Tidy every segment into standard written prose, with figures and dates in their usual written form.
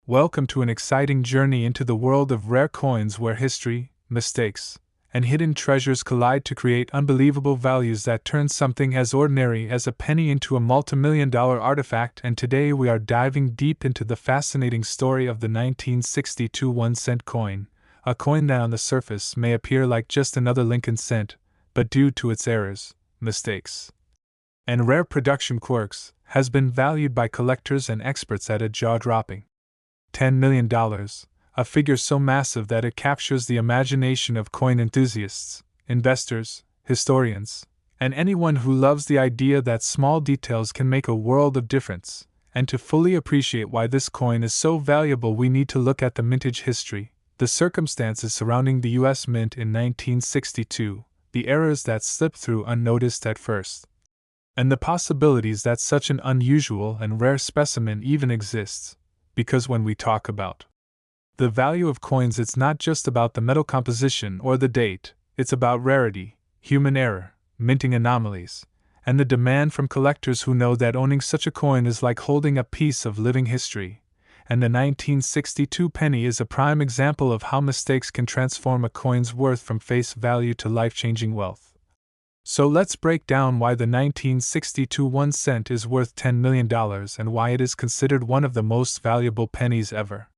Welcome to an exciting journey into the world of rare coins where history, mistakes, and hidden treasures collide to create unbelievable values that turn something as ordinary as a penny into a multimillion-dollar artifact. And today we are diving deep into the fascinating story of the 1962 1-cent coin, a coin that on the surface may appear like just another Lincoln cent, but due to its errors, mistakes, and rare production quirks, has been valued by collectors and experts at a jaw-dropping $10 million, a figure so massive that it captures the imagination of coin enthusiasts, investors, historians, and anyone who loves the idea that small details can make a world of difference. And to fully appreciate why this coin is so valuable, we need to look at the mintage history, the circumstances surrounding the U.S. Mint in 1962, the errors that slipped through unnoticed at first, and the possibilities that such an unusual and rare specimen even exists. Because when we talk about the value of coins, it's not just about the metal composition or the date, it's about rarity, human error, minting anomalies, and the demand from collectors who know that owning such a coin is like holding a piece of living history. And the 1962 penny is a prime example of how mistakes can transform a coin's worth from face value to life-changing wealth. So let's break down why the 1962 1 cent is worth $10 million and why it is considered one of the most valuable pennies ever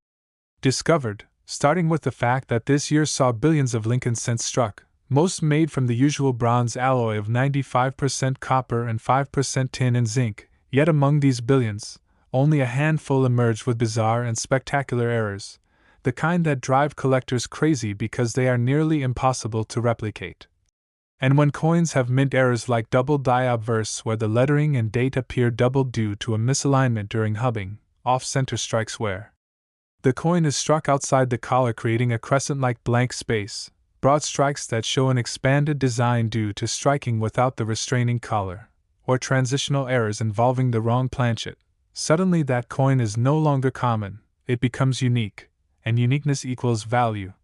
discovered, starting with the fact that this year saw billions of Lincoln cents struck, most made from the usual bronze alloy of 95% copper and 5% tin and zinc. Yet among these billions, only a handful emerged with bizarre and spectacular errors, the kind that drive collectors crazy because they are nearly impossible to replicate. And when coins have mint errors like double die obverse, where the lettering and date appear doubled due to a misalignment during hubbing, off-center strikes where the coin is struck outside the collar creating a crescent-like blank space, broad strikes that show an expanded design due to striking without the restraining collar, or transitional errors involving the wrong planchet, suddenly that coin is no longer common, it becomes unique, and uniqueness equals value.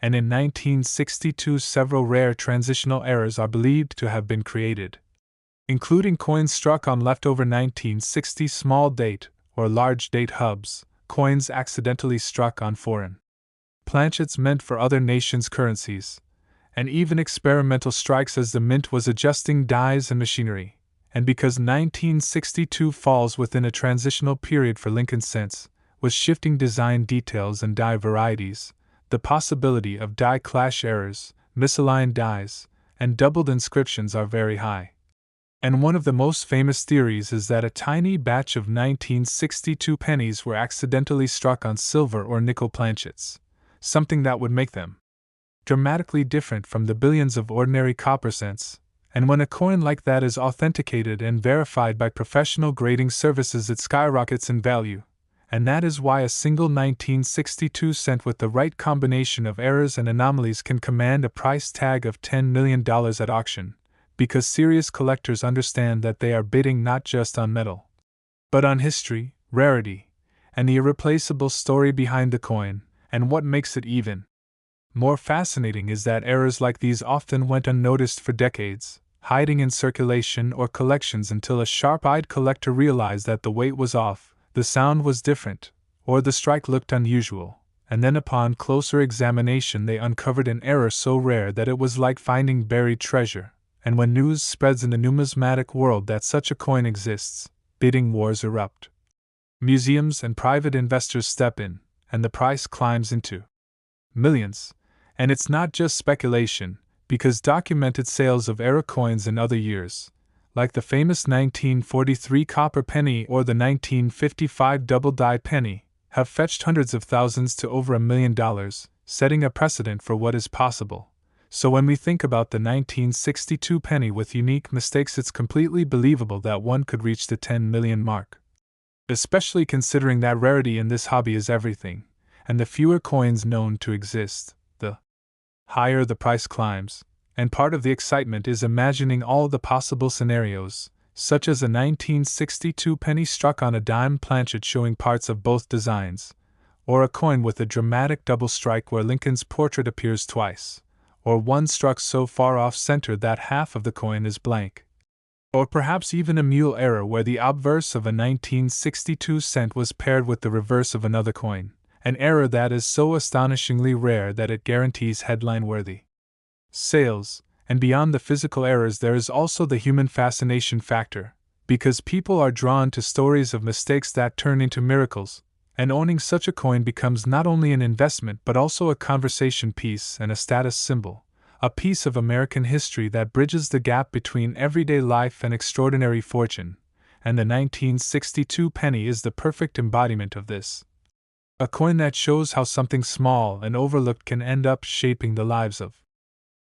And in 1962 several rare transitional errors are believed to have been created, including coins struck on leftover 1960 small date or large date hubs, coins accidentally struck on foreign planchets meant for other nations' currencies, and even experimental strikes as the mint was adjusting dies and machinery. And because 1962 falls within a transitional period for Lincoln cents, with shifting design details and die varieties, the possibility of die clash errors, misaligned dies, and doubled inscriptions are very high. And one of the most famous theories is that a tiny batch of 1962 pennies were accidentally struck on silver or nickel planchets, something that would make them dramatically different from the billions of ordinary copper cents. And when a coin like that is authenticated and verified by professional grading services, it skyrockets in value. And that is why a single 1962 cent with the right combination of errors and anomalies can command a price tag of $10 million at auction, because serious collectors understand that they are bidding not just on metal, but on history, rarity, and the irreplaceable story behind the coin. And what makes it even more fascinating is that errors like these often went unnoticed for decades, hiding in circulation or collections until a sharp-eyed collector realized that the weight was off, the sound was different, or the strike looked unusual, and then upon closer examination they uncovered an error so rare that it was like finding buried treasure. And when news spreads in the numismatic world that such a coin exists, bidding wars erupt. Museums and private investors step in, and the price climbs into millions. And it's not just speculation, because documented sales of error coins in other years, like the famous 1943 copper penny or the 1955 double-die penny, have fetched hundreds of thousands to over $1 million, setting a precedent for what is possible. So when we think about the 1962 penny with unique mistakes, it's completely believable that one could reach the 10 million mark. Especially considering that rarity in this hobby is everything, and the fewer coins known to exist, the higher the price climbs. And part of the excitement is imagining all the possible scenarios, such as a 1962 penny struck on a dime planchet showing parts of both designs, or a coin with a dramatic double strike where Lincoln's portrait appears twice, or one struck so far off-center that half of the coin is blank. Or perhaps even a mule error where the obverse of a 1962 cent was paired with the reverse of another coin, an error that is so astonishingly rare that it guarantees headline-worthy sales. And beyond the physical errors, there is also the human fascination factor, because people are drawn to stories of mistakes that turn into miracles, and owning such a coin becomes not only an investment but also a conversation piece and a status symbol, a piece of American history that bridges the gap between everyday life and extraordinary fortune, and the 1962 penny is the perfect embodiment of this. A coin that shows how something small and overlooked can end up shaping the lives of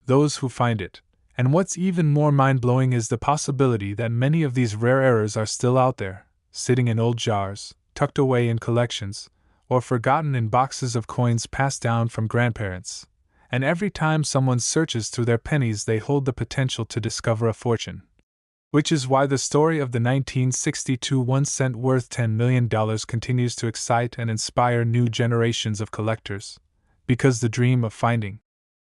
those who find it. And what's even more mind-blowing is the possibility that many of these rare errors are still out there, sitting in old jars, tucked away in collections, or forgotten in boxes of coins passed down from grandparents. And every time someone searches through their pennies, they hold the potential to discover a fortune. Which is why the story of the 1962 1 cent worth $10 million continues to excite and inspire new generations of collectors. Because the dream of finding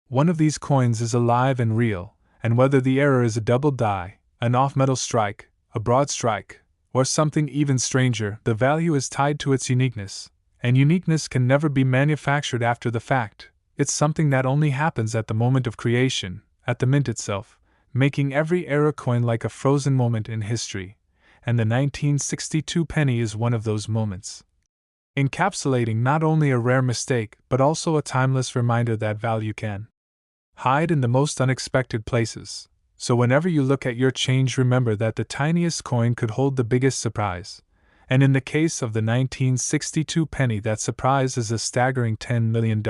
one of these coins is alive and real, and whether the error is a double die, an off-metal strike, a broad strike, or something even stranger, the value is tied to its uniqueness, and uniqueness can never be manufactured after the fact. It's something that only happens at the moment of creation, at the mint itself, making every error coin like a frozen moment in history, and the 1962 penny is one of those moments, encapsulating not only a rare mistake but also a timeless reminder that value can hide in the most unexpected places. So whenever you look at your change, remember that the tiniest coin could hold the biggest surprise. And in the case of the 1962 penny, that surprise is a staggering $10 million.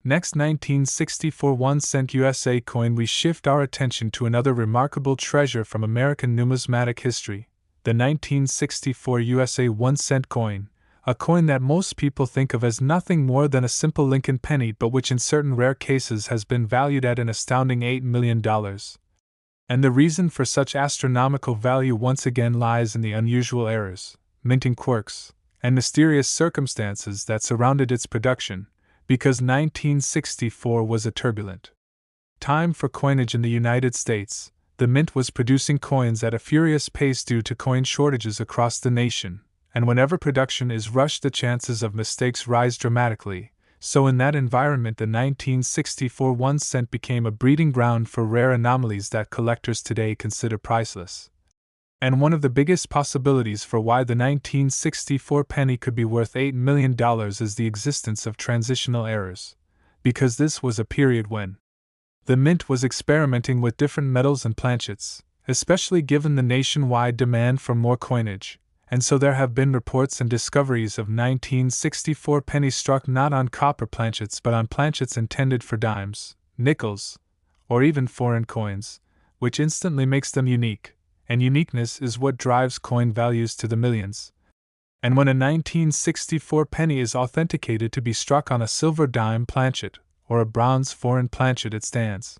Next, 1964 1 cent USA coin, we shift our attention to another remarkable treasure from American numismatic history, the 1964 USA 1 cent coin, a coin that most people think of as nothing more than a simple Lincoln penny, but which in certain rare cases has been valued at an astounding $8 million. And the reason for such astronomical value once again lies in the unusual errors, minting quirks, and mysterious circumstances that surrounded its production, because 1964 was a turbulent time for coinage in the United States. The mint was producing coins at a furious pace due to coin shortages across the nation, and whenever production is rushed, the chances of mistakes rise dramatically. So in that environment, the 1964 1 cent became a breeding ground for rare anomalies that collectors today consider priceless. And one of the biggest possibilities for why the 1964 penny could be worth $8 million is the existence of transitional errors, because this was a period when the mint was experimenting with different metals and planchets, especially given the nationwide demand for more coinage. And so there have been reports and discoveries of 1964 pennies struck not on copper planchets but on planchets intended for dimes, nickels, or even foreign coins, which instantly makes them unique, and uniqueness is what drives coin values to the millions. And when a 1964 penny is authenticated to be struck on a silver dime planchet or a bronze foreign planchet, it stands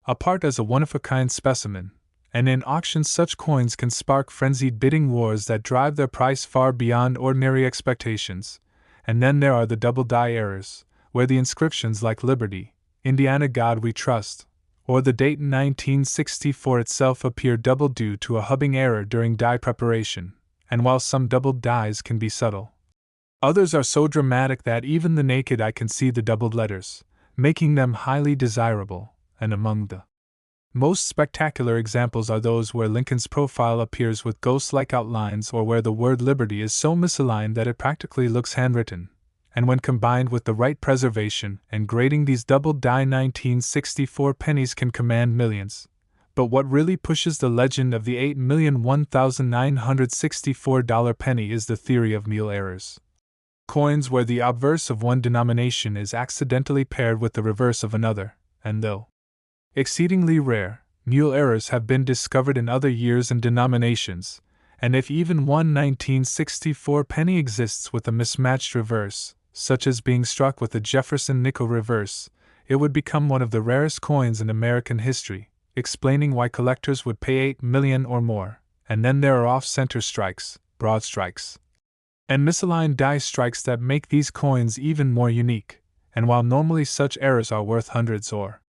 apart as a one-of-a-kind specimen. And in auctions, such coins can spark frenzied bidding wars that drive their price far beyond ordinary expectations. And then there are the double die errors, where the inscriptions like Liberty, Indiana God We Trust, or the date 1964 itself appear double due to a hubbing error during die preparation. And while some doubled dies can be subtle, others are so dramatic that even the naked eye can see the doubled letters, making them highly desirable. And among the most spectacular examples are those where Lincoln's profile appears with ghost-like outlines, or where the word Liberty is so misaligned that it practically looks handwritten. And when combined with the right preservation and grading, these double-die 1964 pennies can command millions. But what really pushes the legend of the $8,001,964 penny is the theory of mule errors. Coins where the obverse of one denomination is accidentally paired with the reverse of another, and though exceedingly rare, mule errors have been discovered in other years and denominations, and if even one 1964 penny exists with a mismatched reverse, such as being struck with a Jefferson nickel reverse, it would become one of the rarest coins in American history, explaining why collectors would pay $8 million or more. And then there are off-center strikes, broad strikes, and misaligned die strikes that make these coins even more unique. And while normally such errors are worth hundreds or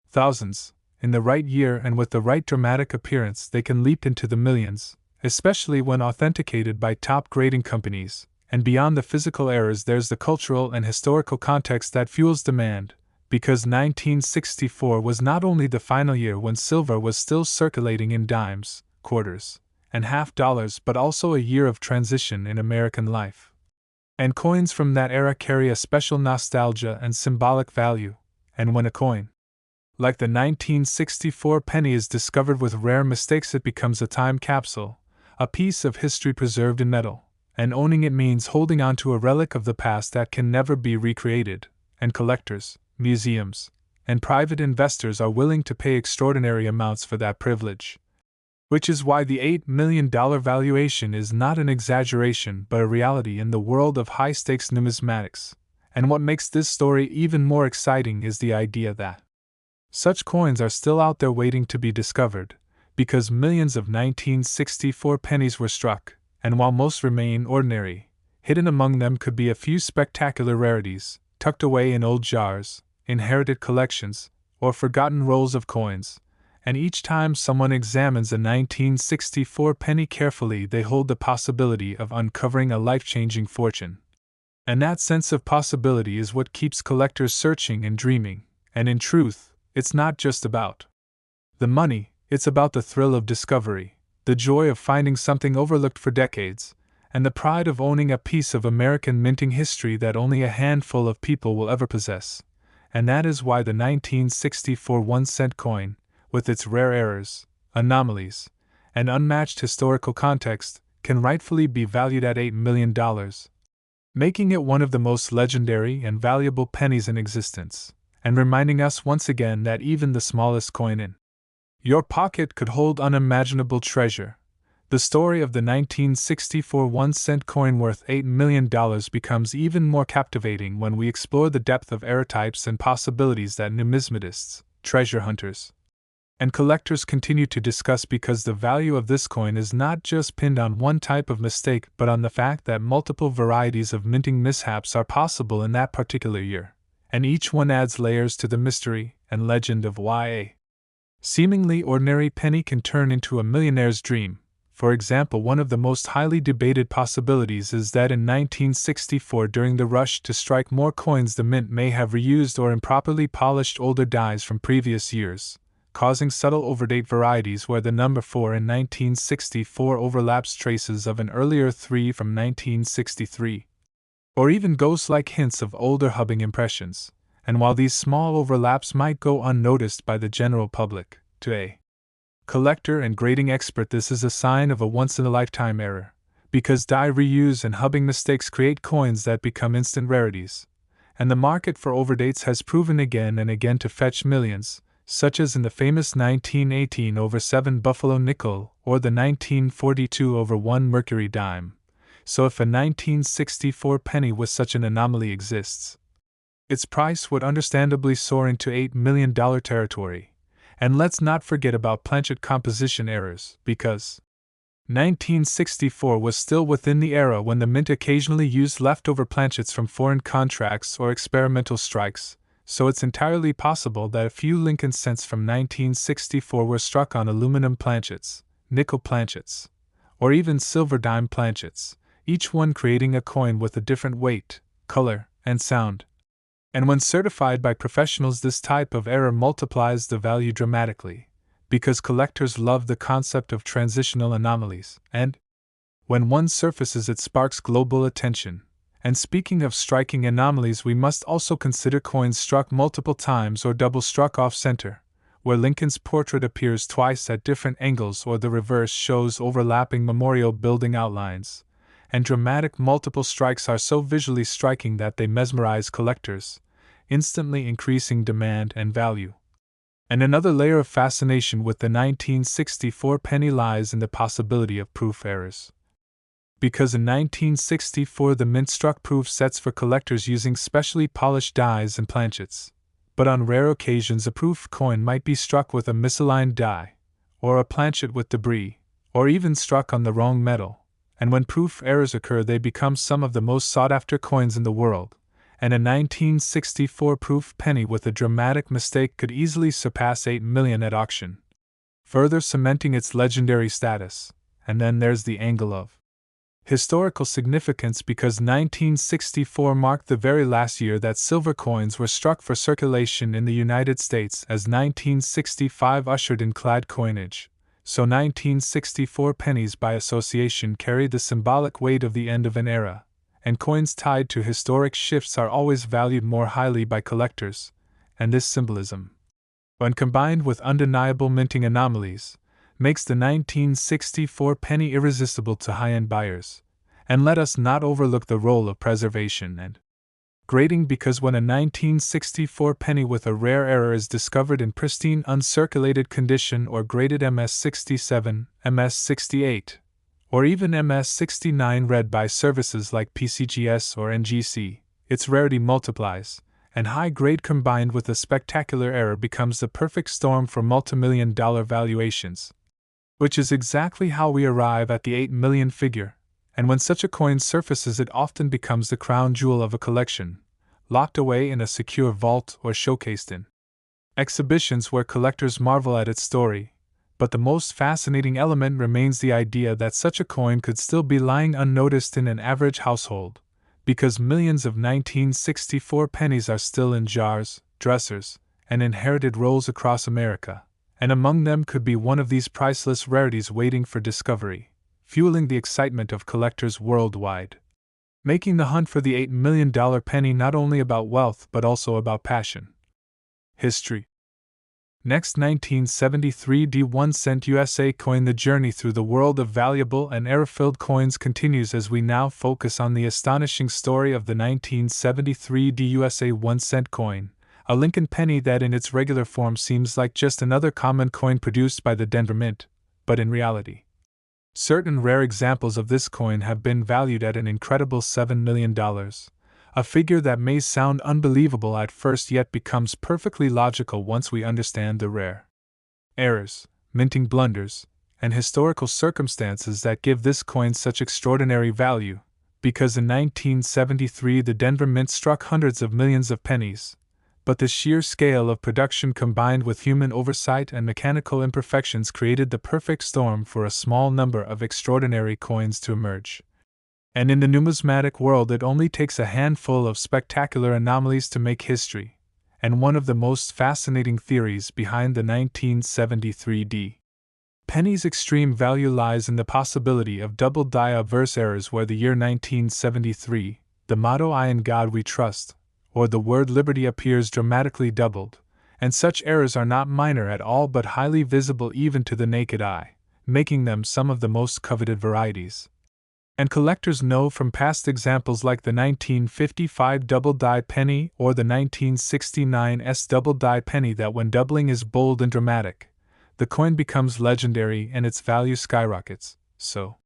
thousands, in the right year and with the right dramatic appearance, they can leap into the millions, especially when authenticated by top grading companies. And beyond the physical errors, there's the cultural and historical context that fuels demand, because 1964 was not only the final year when silver was still circulating in dimes, quarters, and half dollars, but also a year of transition in American life. And coins from that era carry a special nostalgia and symbolic value, and when a coin, like the 1964 penny, is discovered with rare mistakes, it becomes a time capsule, a piece of history preserved in metal, and owning it means holding on to a relic of the past that can never be recreated, and collectors, museums, and private investors are willing to pay extraordinary amounts for that privilege. Which is why the $8 million valuation is not an exaggeration but a reality in the world of high-stakes numismatics. And what makes this story even more exciting is the idea that such coins are still out there waiting to be discovered, because millions of 1964 pennies were struck, and while most remain ordinary, hidden among them could be a few spectacular rarities, tucked away in old jars, inherited collections, or forgotten rolls of coins. And each time someone examines a 1964 penny carefully, they hold the possibility of uncovering a life-changing fortune. And that sense of possibility is what keeps collectors searching and dreaming, and in truth, it's not just about the money, it's about the thrill of discovery, the joy of finding something overlooked for decades, and the pride of owning a piece of American minting history that only a handful of people will ever possess. And that is why the 1964 1-cent coin, with its rare errors, anomalies, and unmatched historical context, can rightfully be valued at $8 million, making it one of the most legendary and valuable pennies in existence, and reminding us once again that even the smallest coin in your pocket could hold unimaginable treasure. The story of the 1964 1-cent coin worth $8 million becomes even more captivating when we explore the depth of error types and possibilities that numismatists, treasure hunters, and collectors continue to discuss, because the value of this coin is not just pinned on one type of mistake but on the fact that multiple varieties of minting mishaps are possible in that particular year, and each one adds layers to the mystery and legend of why a seemingly ordinary penny can turn into a millionaire's dream. For example, one of the most highly debated possibilities is that in 1964, during the rush to strike more coins, the mint may have reused or improperly polished older dies from previous years, causing subtle overdate varieties where the number 4 in 1964 overlaps traces of an earlier 3 from 1963. Or even ghost-like hints of older hubbing impressions. And while these small overlaps might go unnoticed by the general public, to a collector and grading expert this is a sign of a once-in-a-lifetime error, because die reuse and hubbing mistakes create coins that become instant rarities. And the market for overdates has proven again and again to fetch millions, such as in the famous 1918 over 7 Buffalo nickel or the 1942 over 1 Mercury dime. So if a 1964 penny with such an anomaly exists, its price would understandably soar into $8 million territory. And let's not forget about planchet composition errors, because 1964 was still within the era when the mint occasionally used leftover planchets from foreign contracts or experimental strikes, so it's entirely possible that a few Lincoln cents from 1964 were struck on aluminum planchets, nickel planchets, or even silver dime planchets, each one creating a coin with a different weight, color, and sound. And when certified by professionals, this type of error multiplies the value dramatically, because collectors love the concept of transitional anomalies, and when one surfaces, it sparks global attention. And speaking of striking anomalies, we must also consider coins struck multiple times or double struck off-center, where Lincoln's portrait appears twice at different angles or the reverse shows overlapping memorial building outlines. And dramatic multiple strikes are so visually striking that they mesmerize collectors, instantly increasing demand and value. And another layer of fascination with the 1964 penny lies in the possibility of proof errors. Because in 1964 the mint struck proof sets for collectors using specially polished dies and planchets, but on rare occasions a proof coin might be struck with a misaligned die, or a planchet with debris, or even struck on the wrong metal. And when proof errors occur, they become some of the most sought-after coins in the world, and a 1964 proof penny with a dramatic mistake could easily surpass $8 million at auction, further cementing its legendary status. And then there's the angle of historical significance, because 1964 marked the very last year that silver coins were struck for circulation in the United States, as 1965 ushered in clad coinage. So 1964 pennies by association carry the symbolic weight of the end of an era, and coins tied to historic shifts are always valued more highly by collectors, and this symbolism, when combined with undeniable minting anomalies, makes the 1964 penny irresistible to high-end buyers. And let us not overlook the role of preservation and grading, because when a 1964 penny with a rare error is discovered in pristine uncirculated condition or graded MS67, MS68, or even MS69 read by services like PCGS or NGC, its rarity multiplies, and high grade combined with a spectacular error becomes the perfect storm for multimillion-dollar valuations. Which is exactly how we arrive at the 8 million figure, and when such a coin surfaces, it often becomes the crown jewel of a collection, locked away in a secure vault or showcased in exhibitions where collectors marvel at its story. But the most fascinating element remains the idea that such a coin could still be lying unnoticed in an average household, because millions of 1964 pennies are still in jars, dressers, and inherited rolls across America. And among them could be one of these priceless rarities waiting for discovery, fueling the excitement of collectors worldwide, making the hunt for the $8 million penny not only about wealth but also about passion. History. Next, 1973 D1 USA coin. The journey through the world of valuable and error-filled coins continues as we now focus on the astonishing story of the 1973 D USA 1-cent coin, a Lincoln penny that in its regular form seems like just another common coin produced by the Denver Mint, but in reality, certain rare examples of this coin have been valued at an incredible $7 million, a figure that may sound unbelievable at first yet becomes perfectly logical once we understand the rare errors, minting blunders, and historical circumstances that give this coin such extraordinary value, because in 1973 the Denver Mint struck hundreds of millions of pennies. But the sheer scale of production combined with human oversight and mechanical imperfections created the perfect storm for a small number of extraordinary coins to emerge. And in the numismatic world, it only takes a handful of spectacular anomalies to make history, and one of the most fascinating theories behind the 1973 D penny's extreme value lies in the possibility of double die-averse errors, where the year 1973, the motto "I in God we trust," or the word liberty appears dramatically doubled, and such errors are not minor at all but highly visible even to the naked eye, making them some of the most coveted varieties. And collectors know from past examples like the 1955 double-die penny or the 1969 S double-die penny that when doubling is bold and dramatic, the coin becomes legendary and its value skyrockets. So,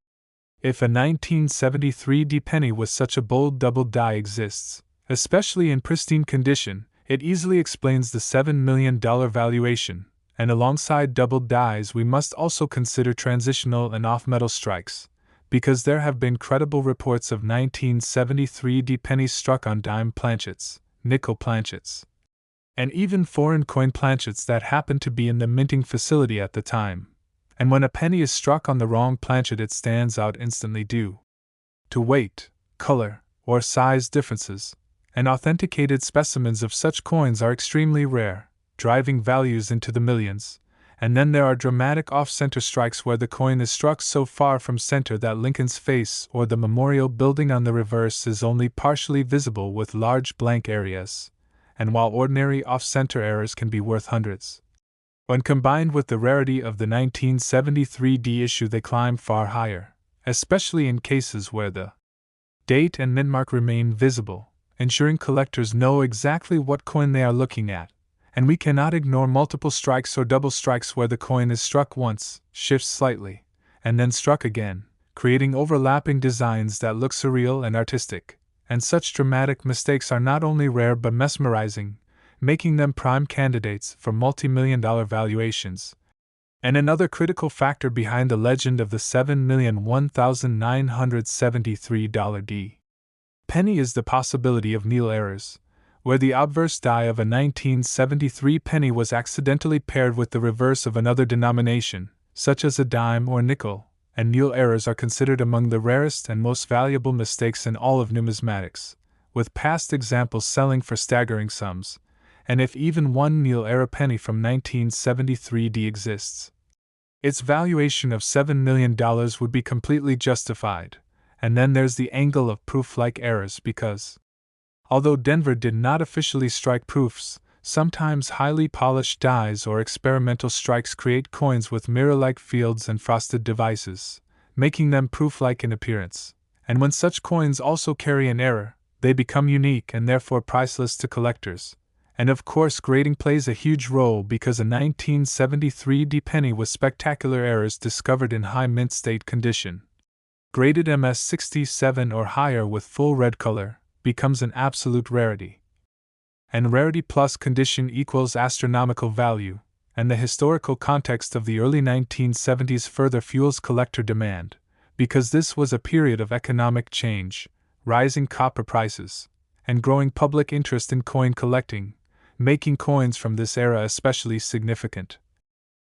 if a 1973 D penny with such a bold double die exists, especially in pristine condition, it easily explains the $7 million valuation, and alongside double dies we must also consider transitional and off-metal strikes, because there have been credible reports of 1973 D pennies struck on dime planchets, nickel planchets, and even foreign coin planchets that happened to be in the minting facility at the time. And when a penny is struck on the wrong planchet, it stands out instantly due to weight, color, or size differences, and authenticated specimens of such coins are extremely rare, driving values into the millions. And then there are dramatic off-center strikes where the coin is struck so far from center that Lincoln's face or the memorial building on the reverse is only partially visible with large blank areas, and while ordinary off-center errors can be worth hundreds, when combined with the rarity of the 1973 D issue they climb far higher, especially in cases where the date and mint mark remain visible, ensuring collectors know exactly what coin they are looking at. And we cannot ignore multiple strikes or double strikes where the coin is struck once, shifts slightly, and then struck again, creating overlapping designs that look surreal and artistic. And such dramatic mistakes are not only rare but mesmerizing, making them prime candidates for multi-million-dollar valuations. And another critical factor behind the legend of the $7,001,973 D Penny is the possibility of nil errors, where the obverse die of a 1973 penny was accidentally paired with the reverse of another denomination, such as a dime or nickel, and nil errors are considered among the rarest and most valuable mistakes in all of numismatics, with past examples selling for staggering sums, and if even one nil error penny from 1973 exists, its valuation of $7 million would be completely justified. And then there's the angle of proof-like errors because, although Denver did not officially strike proofs, sometimes highly polished dies or experimental strikes create coins with mirror-like fields and frosted devices, making them proof-like in appearance. And when such coins also carry an error, they become unique and therefore priceless to collectors. And of course grading plays a huge role because a 1973 penny with spectacular errors discovered in high mint state condition, graded MS67 or higher with full red color, becomes an absolute rarity. And rarity plus condition equals astronomical value, and the historical context of the early 1970s further fuels collector demand, because this was a period of economic change, rising copper prices, and growing public interest in coin collecting, making coins from this era especially significant.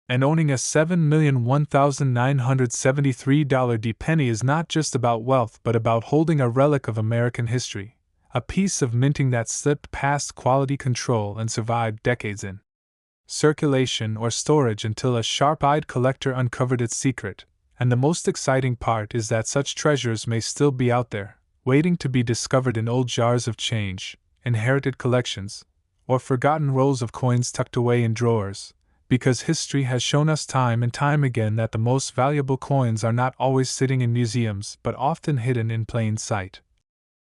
And owning a $7,001,973 penny is not just about wealth but about holding a relic of American history, a piece of minting that slipped past quality control and survived decades in circulation or storage until a sharp-eyed collector uncovered its secret. And the most exciting part is that such treasures may still be out there, waiting to be discovered in old jars of change, inherited collections, or forgotten rolls of coins tucked away in drawers, because history has shown us time and time again that the most valuable coins are not always sitting in museums but often hidden in plain sight,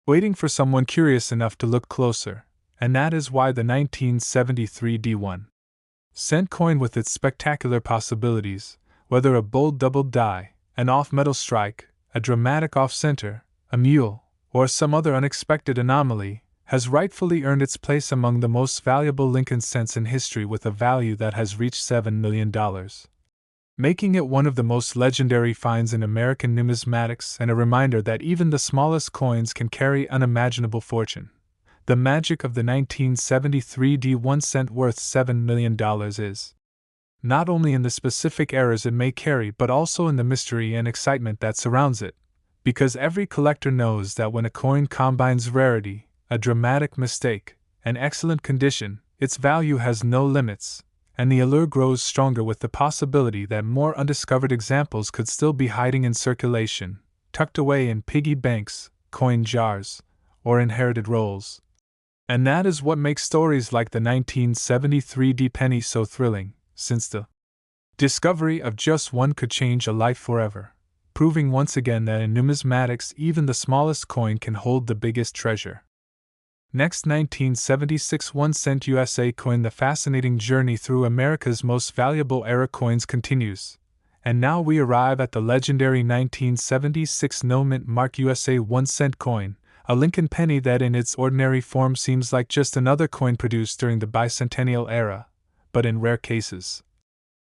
waiting for someone curious enough to look closer. And that is why the 1973 1-cent coin with its spectacular possibilities, whether a bold double die, an off-metal strike, a dramatic off-center, a mule, or some other unexpected anomaly, has rightfully earned its place among the most valuable Lincoln cents in history with a value that has reached $7 million, making it one of the most legendary finds in American numismatics and a reminder that even the smallest coins can carry unimaginable fortune. The magic of the 1973 1 cent worth $7 million is not only in the specific errors it may carry but also in the mystery and excitement that surrounds it, because every collector knows that when a coin combines rarity, a dramatic mistake, and excellent condition, its value has no limits, and the allure grows stronger with the possibility that more undiscovered examples could still be hiding in circulation, tucked away in piggy banks, coin jars, or inherited rolls. And that is what makes stories like the 1973 penny so thrilling, since the discovery of just one could change a life forever, proving once again that in numismatics even the smallest coin can hold the biggest treasure. Next, 1976 1-cent USA coin. The fascinating journey through America's most valuable era coins continues, and now we arrive at the legendary 1976 no-mint mark USA 1-cent coin, a Lincoln penny that in its ordinary form seems like just another coin produced during the bicentennial era, but in rare cases,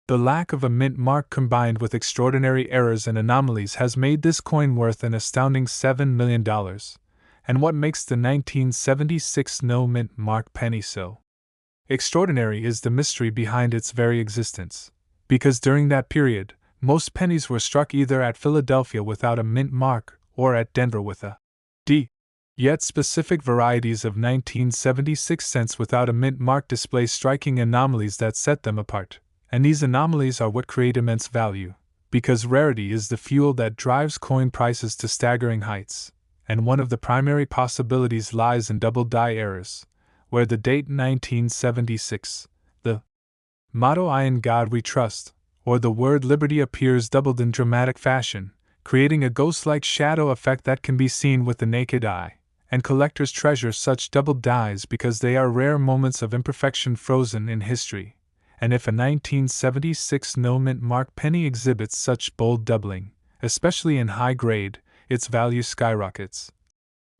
the lack of a mint mark combined with extraordinary errors and anomalies has made this coin worth an astounding $7 million. And what makes the 1976 no-mint mark penny so extraordinary is the mystery behind its very existence, because during that period, most pennies were struck either at Philadelphia without a mint mark or at Denver with a D. Yet specific varieties of 1976 cents without a mint mark display striking anomalies that set them apart, and these anomalies are what create immense value, because rarity is the fuel that drives coin prices to staggering heights. And one of the primary possibilities lies in double die errors, where the date 1976, the motto "I in God we trust," or the word liberty appears doubled in dramatic fashion, creating a ghost-like shadow effect that can be seen with the naked eye, and collectors treasure such double dies because they are rare moments of imperfection frozen in history. And if a 1976 no-mint mark penny exhibits such bold doubling, especially in high grade, its value skyrockets,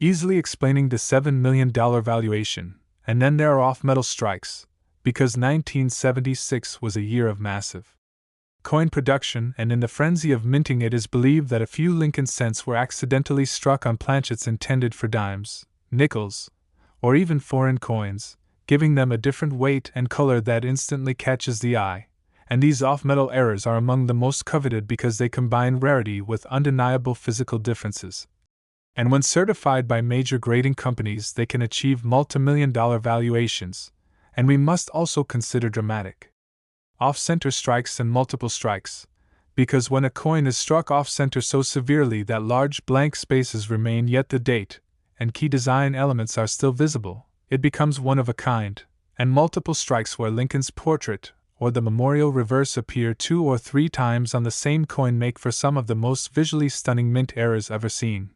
easily explaining the $7 million valuation. And then there are off-metal strikes, because 1976 was a year of massive coin production, and in the frenzy of minting it is believed that a few Lincoln cents were accidentally struck on planchets intended for dimes, nickels, or even foreign coins, giving them a different weight and color that instantly catches the eye, and these off-metal errors are among the most coveted because they combine rarity with undeniable physical differences. And when certified by major grading companies, they can achieve multimillion-dollar valuations, and we must also consider dramatic off-center strikes and multiple strikes, because when a coin is struck off-center so severely that large blank spaces remain yet the date and key design elements are still visible, it becomes one of a kind, and multiple strikes where Lincoln's portrait or the memorial reverse appear 2 or 3 times on the same coin make for some of the most visually stunning mint errors ever seen.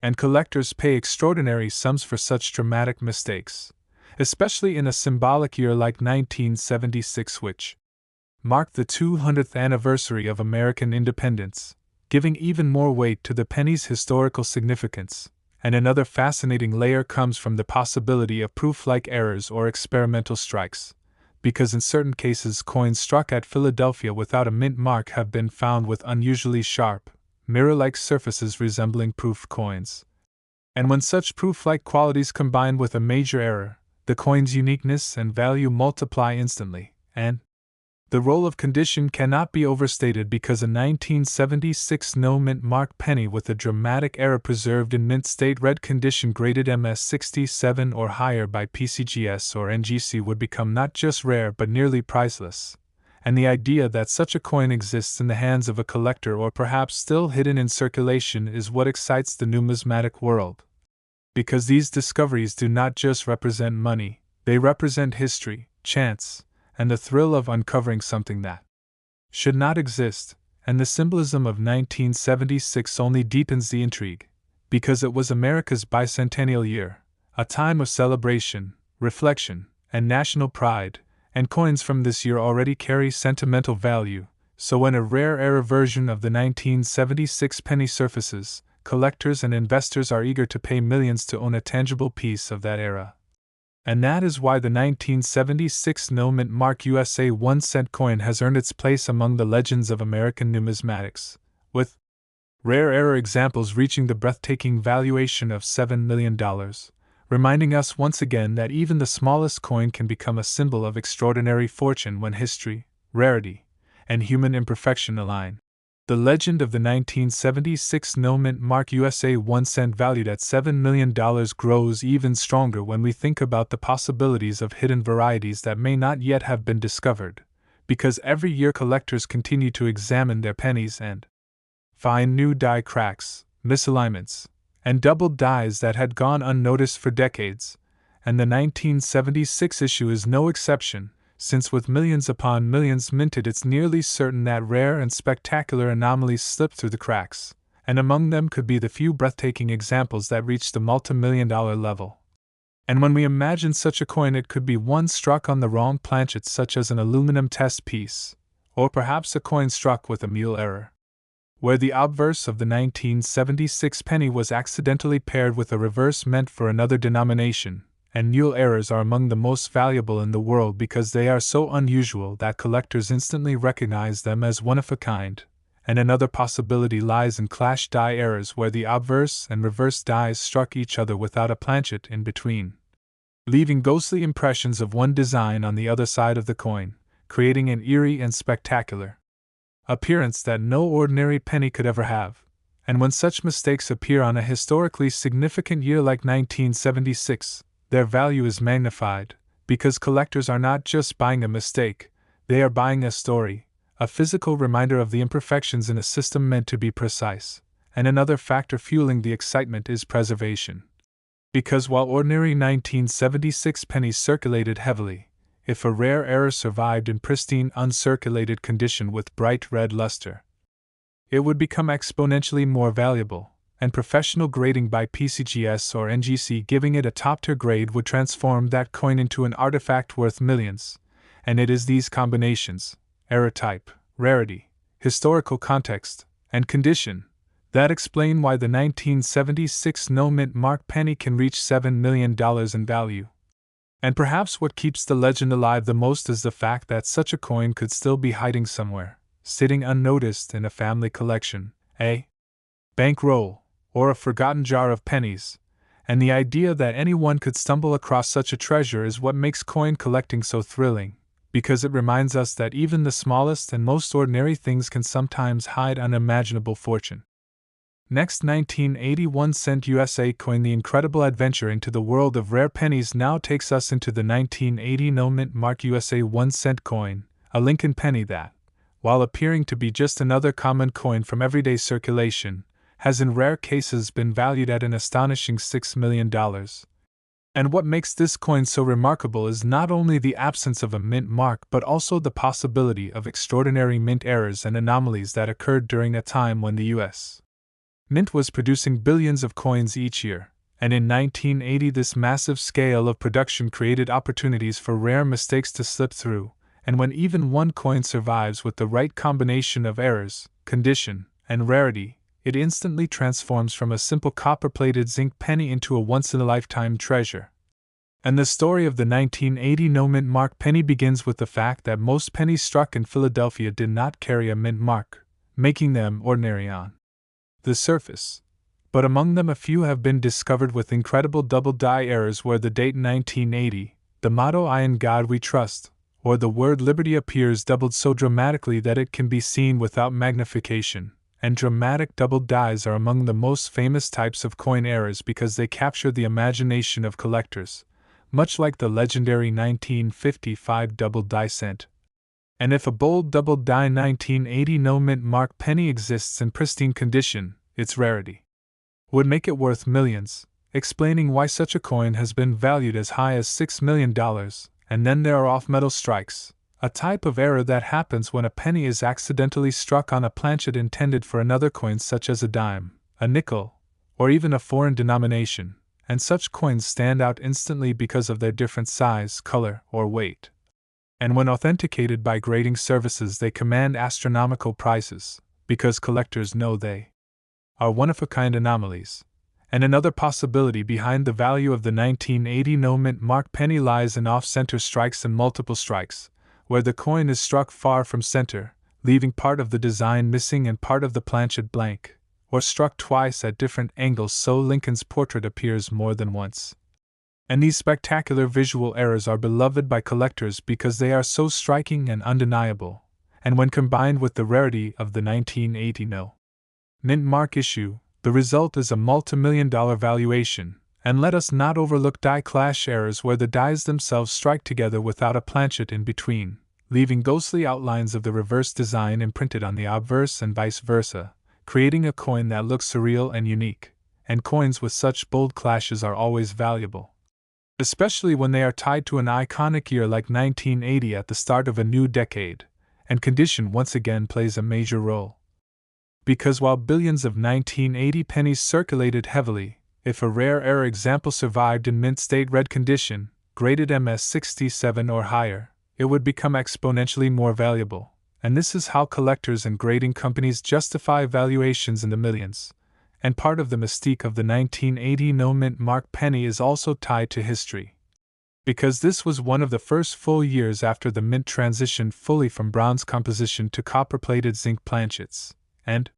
And collectors pay extraordinary sums for such dramatic mistakes, especially in a symbolic year like 1976, which marked the 200th anniversary of American independence, giving even more weight to the penny's historical significance. And another fascinating layer comes from the possibility of proof-like errors or experimental strikes, because in certain cases coins struck at Philadelphia without a mint mark have been found with unusually sharp, mirror-like surfaces resembling proof coins. And when such proof-like qualities combine with a major error, the coin's uniqueness and value multiply instantly, and the role of condition cannot be overstated because a 1976 no-mint mark penny with a dramatic error preserved in mint state red condition graded MS67 or higher by PCGS or NGC would become not just rare but nearly priceless. And the idea that such a coin exists in the hands of a collector or perhaps still hidden in circulation is what excites the numismatic world. Because these discoveries do not just represent money, they represent history, chance, and the thrill of uncovering something that should not exist, and the symbolism of 1976 only deepens the intrigue, because it was America's bicentennial year, a time of celebration, reflection, and national pride, and coins from this year already carry sentimental value, so when a rare error version of the 1976 penny surfaces, collectors and investors are eager to pay millions to own a tangible piece of that era. And that is why the 1976 no-mint mark USA 1-cent coin has earned its place among the legends of American numismatics, with rare error examples reaching the breathtaking valuation of $7 million, reminding us once again that even the smallest coin can become a symbol of extraordinary fortune when history, rarity, and human imperfection align. The legend of the 1976 no-mint mark USA 1-cent valued at $7 million grows even stronger when we think about the possibilities of hidden varieties that may not yet have been discovered, because every year collectors continue to examine their pennies and find new die cracks, misalignments, and doubled dies that had gone unnoticed for decades, and the 1976 issue is no exception. Since with millions upon millions minted it's nearly certain that rare and spectacular anomalies slip through the cracks, and among them could be the few breathtaking examples that reach the multi-million-dollar level. And when we imagine such a coin it could be one struck on the wrong planchet such as an aluminum test piece, or perhaps a coin struck with a mule error, where the obverse of the 1976 penny was accidentally paired with a reverse meant for another denomination. And mule errors are among the most valuable in the world because they are so unusual that collectors instantly recognize them as one of a kind, and another possibility lies in clash die errors where the obverse and reverse dies struck each other without a planchet in between, leaving ghostly impressions of one design on the other side of the coin, creating an eerie and spectacular appearance that no ordinary penny could ever have. And when such mistakes appear on a historically significant year like 1976, their value is magnified, because collectors are not just buying a mistake, they are buying a story, a physical reminder of the imperfections in a system meant to be precise. And another factor fueling the excitement is preservation. Because while ordinary 1976 pennies circulated heavily, if a rare error survived in pristine uncirculated condition with bright red luster, it would become exponentially more valuable. And professional grading by PCGS or NGC giving it a top-tier grade would transform that coin into an artifact worth millions. And it is these combinations, error type, rarity, historical context, and condition, that explain why the 1976 no-mint mark penny can reach $7 million in value. And perhaps what keeps the legend alive the most is the fact that such a coin could still be hiding somewhere, sitting unnoticed in a family collection, a bankroll, or a forgotten jar of pennies, and the idea that anyone could stumble across such a treasure is what makes coin collecting so thrilling, because it reminds us that even the smallest and most ordinary things can sometimes hide unimaginable fortune. Next, 1981 cent USA coin. The incredible adventure into the world of rare pennies now takes us into the 1980 no mint mark USA 1 cent coin, a Lincoln penny that, while appearing to be just another common coin from everyday circulation, has in rare cases been valued at an astonishing $6 million. And what makes this coin so remarkable is not only the absence of a mint mark but also the possibility of extraordinary mint errors and anomalies that occurred during a time when the U.S. Mint was producing billions of coins each year, and in 1980 this massive scale of production created opportunities for rare mistakes to slip through, and when even one coin survives with the right combination of errors, condition, and rarity, it instantly transforms from a simple copper-plated zinc penny into a once-in-a-lifetime treasure. And the story of the 1980 no mint mark penny begins with the fact that most pennies struck in Philadelphia did not carry a mint mark, making them ordinary on the surface. But among them a few have been discovered with incredible double die errors where the date 1980, the motto "I in God we trust," or the word liberty appears doubled so dramatically that it can be seen without magnification, and dramatic double dies are among the most famous types of coin errors because they capture the imagination of collectors, much like the legendary 1955 double die cent. And if a bold double die 1980 no mint mark penny exists in pristine condition, its rarity would make it worth millions, explaining why such a coin has been valued as high as $6 million. And then there are off-metal strikes, a type of error that happens when a penny is accidentally struck on a planchet intended for another coin such as a dime, a nickel, or even a foreign denomination, and such coins stand out instantly because of their different size, color, or weight. And when authenticated by grading services they command astronomical prices, because collectors know they are one-of-a-kind anomalies. And another possibility behind the value of the 1980 no mint mark penny lies in off-center strikes and multiple strikes, where the coin is struck far from center, leaving part of the design missing and part of the planchet blank, or struck twice at different angles so Lincoln's portrait appears more than once. And these spectacular visual errors are beloved by collectors because they are so striking and undeniable, and when combined with the rarity of the 1980 no mint mark issue, the result is a multi-million-dollar valuation. And let us not overlook die clash errors where the dies themselves strike together without a planchet in between, leaving ghostly outlines of the reverse design imprinted on the obverse and vice versa, creating a coin that looks surreal and unique. And coins with such bold clashes are always valuable, especially when they are tied to an iconic year like 1980 at the start of a new decade, and condition once again plays a major role. Because while billions of 1980 pennies circulated heavily, if a rare error example survived in mint state red condition, graded MS67 or higher, it would become exponentially more valuable, and this is how collectors and grading companies justify valuations in the millions. And part of the mystique of the 1980 no mint mark penny is also tied to history. Because this was one of the first full years after the mint transitioned fully from bronze composition to copper-plated zinc planchets, and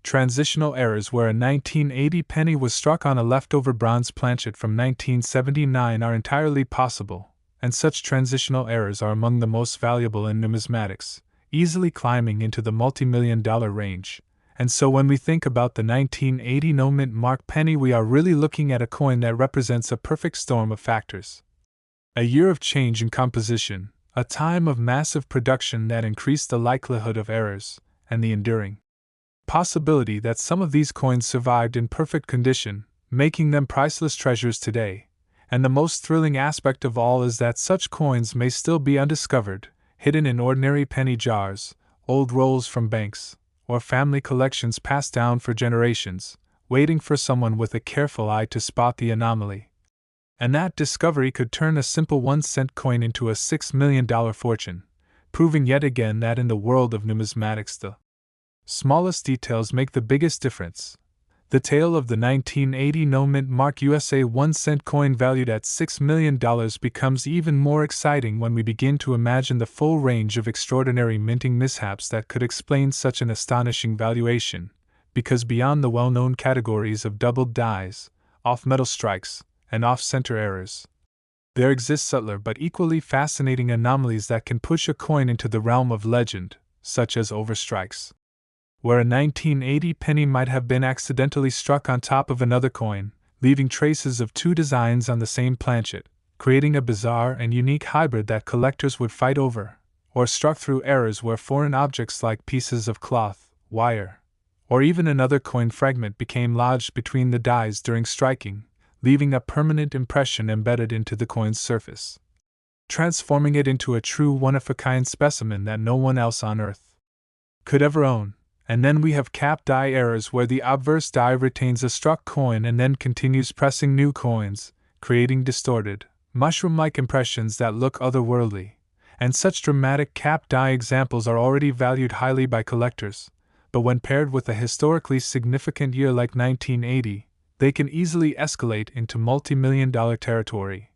transitional errors where a 1980 penny was struck on a leftover bronze planchet from 1979 are entirely possible, and such transitional errors are among the most valuable in numismatics, easily climbing into the multi-million-dollar range. And so when we think about the 1980 no mint mark penny, we are really looking at a coin that represents a perfect storm of factors. A year of change in composition, a time of massive production that increased the likelihood of errors, and the enduring possibility that some of these coins survived in perfect condition, making them priceless treasures today. And the most thrilling aspect of all is that such coins may still be undiscovered, hidden in ordinary penny jars, old rolls from banks, or family collections passed down for generations, waiting for someone with a careful eye to spot the anomaly. And that discovery could turn a simple 1-cent coin into a $6 million fortune, proving yet again that in the world of numismatics the smallest details make the biggest difference. The tale of the 1980 no-mint mark USA 1-cent coin valued at $6 million becomes even more exciting when we begin to imagine the full range of extraordinary minting mishaps that could explain such an astonishing valuation, because beyond the well-known categories of doubled dies, off-metal strikes, and off-center errors, there exist subtler but equally fascinating anomalies that can push a coin into the realm of legend, such as overstrikes, where a 1980 penny might have been accidentally struck on top of another coin, leaving traces of two designs on the same planchet, creating a bizarre and unique hybrid that collectors would fight over, or struck through errors where foreign objects like pieces of cloth, wire, or even another coin fragment became lodged between the dies during striking, leaving a permanent impression embedded into the coin's surface, transforming it into a true one-of-a-kind specimen that no one else on Earth could ever own. And then we have cap die errors where the obverse die retains a struck coin and then continues pressing new coins, creating distorted, mushroom-like impressions that look otherworldly. And such dramatic cap die examples are already valued highly by collectors, but when paired with a historically significant year like 1980, they can easily escalate into multi-million-dollar territory.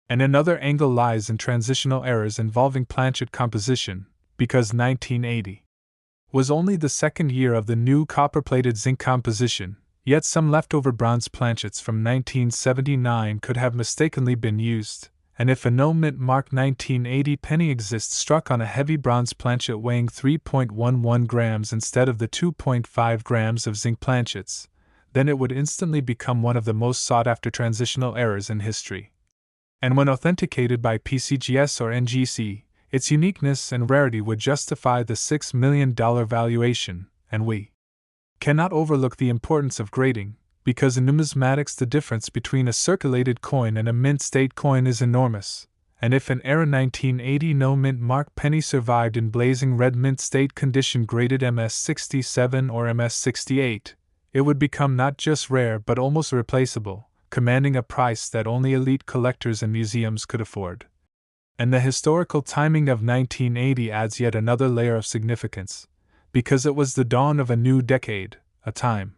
And another angle lies in transitional errors involving planchet composition, because 1980 was only the second year of the new copper-plated zinc composition, yet some leftover bronze planchets from 1979 could have mistakenly been used, and if a no-mint mark 1980 penny exists struck on a heavy bronze planchet weighing 3.11 grams instead of the 2.5 grams of zinc planchets, then it would instantly become one of the most sought-after transitional errors in history. And when authenticated by PCGS or NGC, its uniqueness and rarity would justify the $6 million valuation, and we cannot overlook the importance of grading, because in numismatics the difference between a circulated coin and a mint-state coin is enormous, and if an era 1980 no-mint mark penny survived in blazing red mint-state condition graded MS67 or MS68, it would become not just rare but almost irreplaceable, commanding a price that only elite collectors and museums could afford. And the historical timing of 1980 adds yet another layer of significance, because it was the dawn of a new decade, a time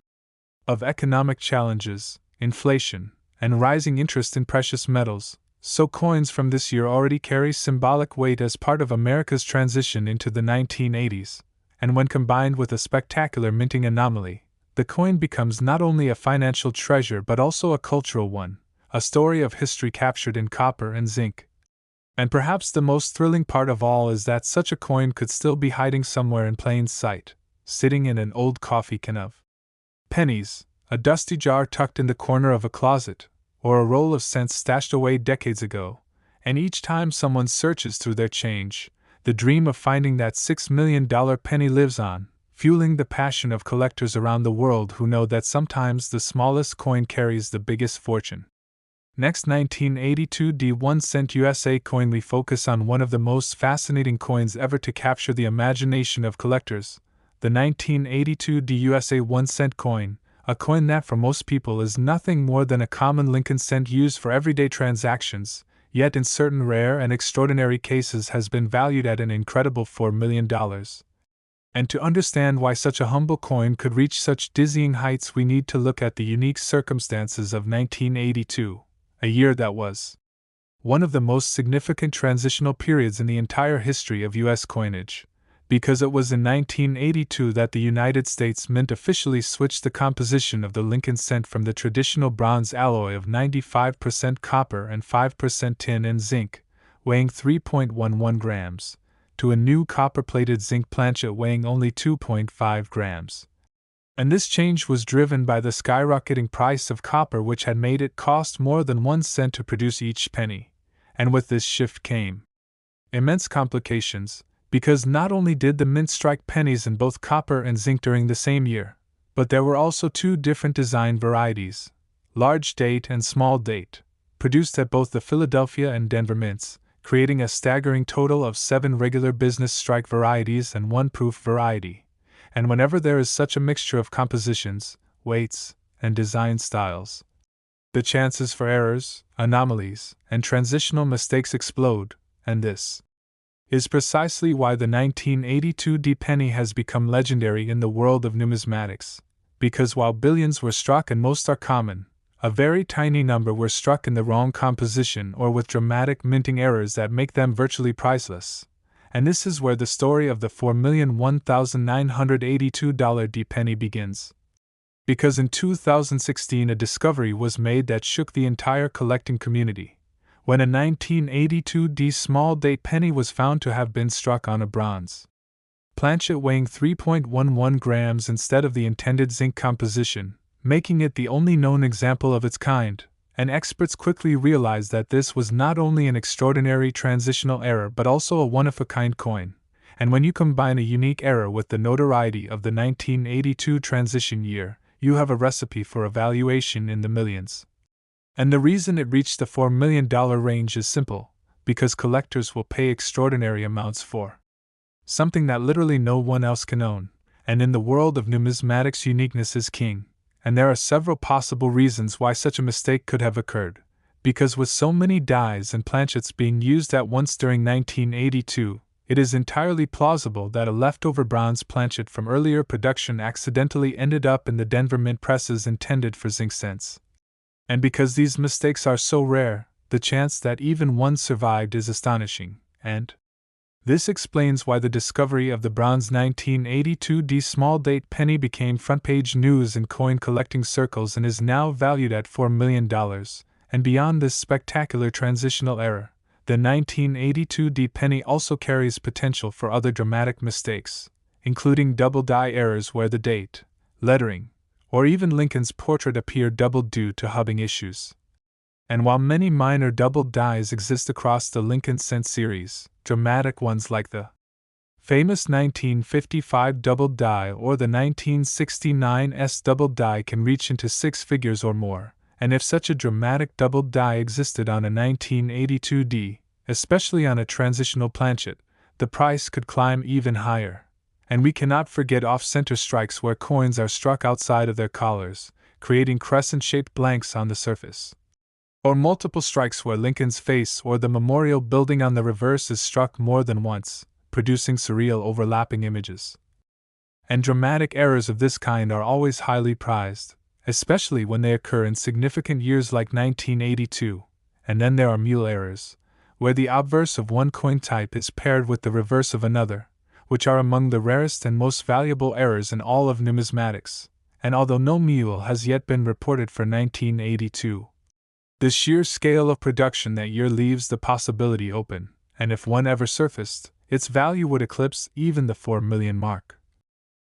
of economic challenges, inflation, and rising interest in precious metals, so coins from this year already carry symbolic weight as part of America's transition into the 1980s, and when combined with a spectacular minting anomaly, the coin becomes not only a financial treasure but also a cultural one, a story of history captured in copper and zinc. And perhaps the most thrilling part of all is that such a coin could still be hiding somewhere in plain sight, sitting in an old coffee can of pennies, a dusty jar tucked in the corner of a closet, or a roll of cents stashed away decades ago, and each time someone searches through their change, the dream of finding that $6 million penny lives on, fueling the passion of collectors around the world who know that sometimes the smallest coin carries the biggest fortune. Next, 1982 1-cent USA coin. We focus on one of the most fascinating coins ever to capture the imagination of collectors, the 1982 USA 1-cent coin, a coin that for most people is nothing more than a common Lincoln cent used for everyday transactions, yet in certain rare and extraordinary cases has been valued at an incredible $4 million. And to understand why such a humble coin could reach such dizzying heights, we need to look at the unique circumstances of 1982. A year that was one of the most significant transitional periods in the entire history of U.S. coinage, because it was in 1982 that the United States Mint officially switched the composition of the Lincoln cent from the traditional bronze alloy of 95% copper and 5% tin and zinc, weighing 3.11 grams, to a new copper-plated zinc planchet weighing only 2.5 grams. And this change was driven by the skyrocketing price of copper, which had made it cost more than 1 cent to produce each penny. And with this shift came immense complications, because not only did the mint strike pennies in both copper and zinc during the same year, but there were also two different design varieties, large date and small date, produced at both the Philadelphia and Denver mints, creating a staggering total of 7 regular business strike varieties and 1 proof variety. And whenever there is such a mixture of compositions, weights, and design styles, the chances for errors, anomalies, and transitional mistakes explode, and this is precisely why the 1982 penny has become legendary in the world of numismatics, because while billions were struck and most are common, a very tiny number were struck in the wrong composition or with dramatic minting errors that make them virtually priceless. And this is where the story of the $4,001,982 D penny begins. Because in 2016 a discovery was made that shook the entire collecting community, when a 1982 D small date penny was found to have been struck on a bronze planchet weighing 3.11 grams instead of the intended zinc composition, making it the only known example of its kind, and experts quickly realized that this was not only an extraordinary transitional error but also a one-of-a-kind coin. And when you combine a unique error with the notoriety of the 1982 transition year, you have a recipe for a valuation in the millions. And the reason it reached the $4 million range is simple, because collectors will pay extraordinary amounts for something that literally no one else can own, and in the world of numismatics uniqueness is king. And there are several possible reasons why such a mistake could have occurred, because with so many dies and planchets being used at once during 1982, it is entirely plausible that a leftover bronze planchet from earlier production accidentally ended up in the Denver Mint presses intended for zinc cents. And because these mistakes are so rare, the chance that even one survived is astonishing, and this explains why the discovery of the bronze 1982 D small date penny became front-page news in coin collecting circles and is now valued at $4 million. And beyond this spectacular transitional error, the 1982 D penny also carries potential for other dramatic mistakes, including double die errors where the date, lettering, or even Lincoln's portrait appear doubled due to hubbing issues. And while many minor double dies exist across the Lincoln cent series, dramatic ones like the famous 1955 double die or the 1969 S double die can reach into six figures or more, and if such a dramatic double die existed on a 1982 D, especially on a transitional planchet, the price could climb even higher. And we cannot forget off-center strikes where coins are struck outside of their collars, creating crescent-shaped blanks on the surface. Or multiple strikes where Lincoln's face or the memorial building on the reverse is struck more than once, producing surreal overlapping images. And dramatic errors of this kind are always highly prized, especially when they occur in significant years like 1982. And then there are mule errors, where the obverse of one coin type is paired with the reverse of another, which are among the rarest and most valuable errors in all of numismatics. And although no mule has yet been reported for 1982, the sheer scale of production that year leaves the possibility open, and if one ever surfaced, its value would eclipse even the $4 million mark.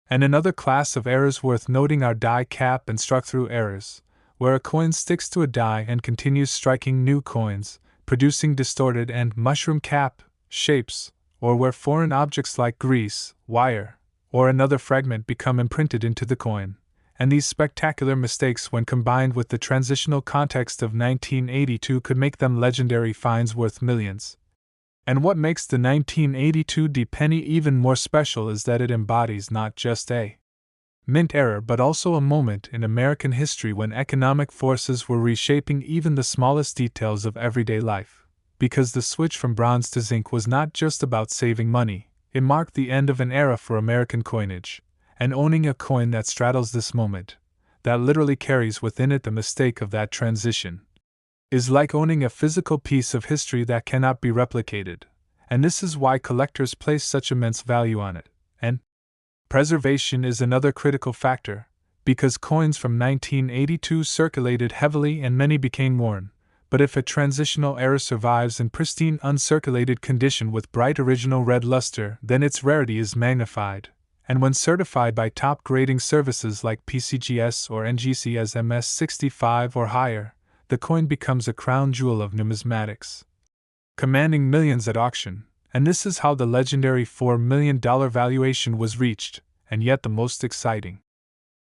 And another class of errors worth noting are die cap and struck-through errors, where a coin sticks to a die and continues striking new coins, producing distorted and mushroom cap shapes, or where foreign objects like grease, wire, or another fragment become imprinted into the coin. And these spectacular mistakes, when combined with the transitional context of 1982, could make them legendary finds worth millions. And what makes the 1982 D penny even more special is that it embodies not just a mint error but also a moment in American history when economic forces were reshaping even the smallest details of everyday life. Because the switch from bronze to zinc was not just about saving money, it marked the end of an era for American coinage. And owning a coin that straddles this moment, that literally carries within it the mistake of that transition, is like owning a physical piece of history that cannot be replicated, and this is why collectors place such immense value on it. And preservation is another critical factor, because coins from 1982 circulated heavily and many became worn, but if a transitional error survives in pristine uncirculated condition with bright original red luster, then its rarity is magnified. And when certified by top grading services like PCGS or NGC as MS65 or higher, the coin becomes a crown jewel of numismatics, commanding millions at auction. And this is how the legendary $4 million valuation was reached. And yet the most exciting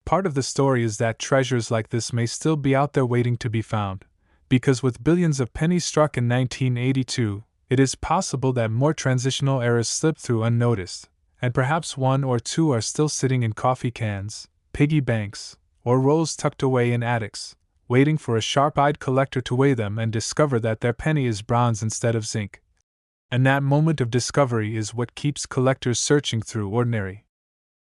part of the story is that treasures like this may still be out there waiting to be found, because with billions of pennies struck in 1982, it is possible that more transitional errors slipped through unnoticed. And perhaps one or two are still sitting in coffee cans, piggy banks, or rolls tucked away in attics, waiting for a sharp-eyed collector to weigh them and discover that their penny is bronze instead of zinc. And that moment of discovery is what keeps collectors searching through ordinary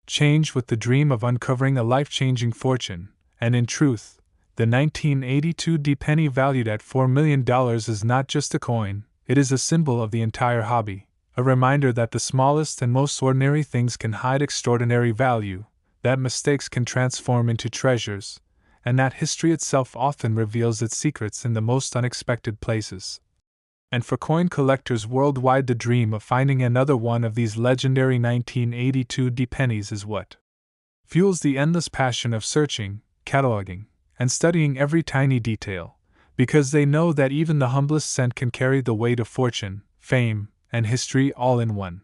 change with the dream of uncovering a life-changing fortune, and in truth, the 1982 D penny valued at $4 million is not just a coin, it is a symbol of the entire hobby, a reminder that the smallest and most ordinary things can hide extraordinary value, that mistakes can transform into treasures, and that history itself often reveals its secrets in the most unexpected places. And for coin collectors worldwide, the dream of finding another one of these legendary 1982 D pennies is what fuels the endless passion of searching, cataloging, and studying every tiny detail, because they know that even the humblest cent can carry the weight of fortune, fame, and history all in one.